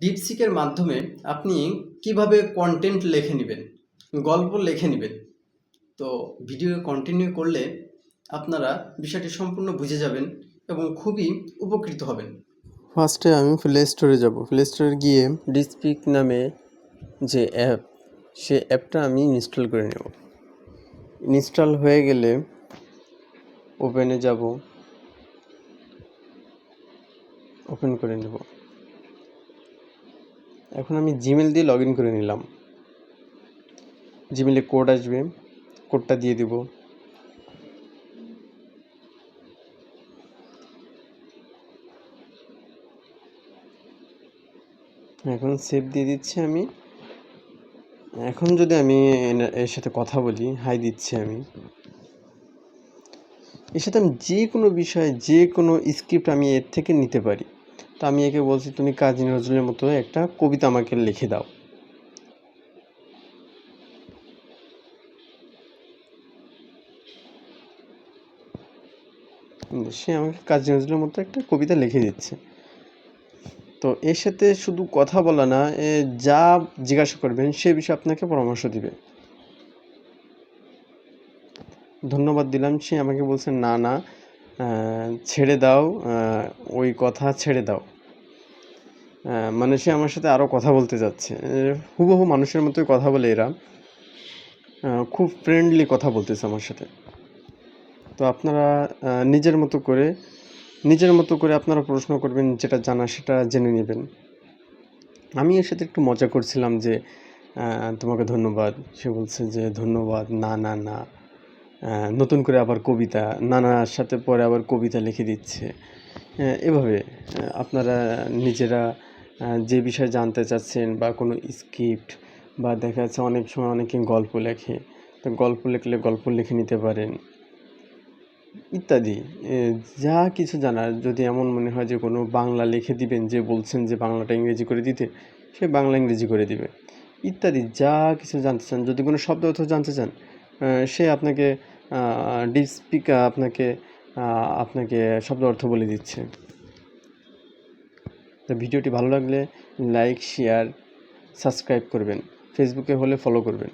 ডিপসিকের মাধ্যমে আপনি কিভাবে কন্টেন্ট লিখে নেবেন, গল্প লিখে নেবেন। তো ভিডিও কন্টিনিউ করলে আপনারা বিষয়টি সম্পূর্ণ বুঝে যাবেন এবং খুবই উপকৃত হবেন। ফার্স্টে আমি প্লে স্টোরে যাব। প্লে স্টোরে গিয়ে ডিপসিক নামে যে অ্যাপ, সে অ্যাপটা আমি ইনস্টল করে নেব। ইনস্টল হয়ে গেলে ওপেনে যাব, ওপেন করে নেব। এখন আমি জিমেল দিয়ে লগ ইন করে নিলাম। জিমেলে কোড আসবে, কোডটা দিয়ে দিব। এখন সেভ দিয়ে দিচ্ছি আমি। এখন যদি আমি এর সাথে কথা বলি, হাই দিচ্ছি আমি। এর সাথে আমি যে কোনো বিষয়, যে কোনো স্ক্রিপ্ট আমি এর থেকে নিতে পারি। তো আমি একে বলছি, তুমি কাজী নজরুলের মতো একটা কবিতা আমাকে লিখে দাও। সে আমাকে কাজী নজরুলের মতো একটা কবিতা লিখে দিচ্ছে। তো এর সাথে শুধু কথা বলা না, যা জিজ্ঞাসা করবেন সে বিষয়ে আপনাকে পরামর্শ দিবে। ধন্যবাদ দিলাম, সে আমাকে বলছে না না, ছেড়ে দাও, ওই কথা ছেড়ে দাও। মানে সে আমার সাথে আরও কথা বলতে যাচ্ছে। হুবহু মানুষের মতোই কথা বলে এরা, খুব ফ্রেন্ডলি কথা বলতেছে আমার সাথে। তো আপনারা নিজের মতো করে আপনারা প্রশ্ন করবেন, যেটা জানা সেটা জেনে নেবেন। আমি এর সাথে একটু মজা করছিলাম যে তোমাকে ধন্যবাদ। সে বলছে যে ধন্যবাদ, না না না, নতুন করে আবার কবিতা, নানার সাথে পরে আবার কবিতা লিখে দিচ্ছে। এভাবে আপনারা নিজেরা যে বিষয়ে জানতে চাচ্ছেন বা কোনো স্ক্রিপ্ট, বা দেখা যাচ্ছে অনেক সময় অনেকে গল্প লেখে, তো গল্প লিখলে গল্প লিখে নিতে পারেন ইত্যাদি। যা কিছু জানার, যদি এমন মনে হয় যে কোনো বাংলা লিখে দিবেন, যে বলছেন যে বাংলাটা ইংরেজি করে দিতে, সে বাংলা ইংরেজি করে দিবে ইত্যাদি। যা কিছু জানতে চান, যদি কোনো শব্দ অর্থ জানতে চান, সে আপনাকে ডিপসিক আপনাকে শব্দ অর্থ বলে দিচ্ছে। তো ভিডিওটি ভালো লাগলে লাইক, শেয়ার, সাবস্ক্রাইব করবেন। ফেসবুকে হলে ফলো করবেন।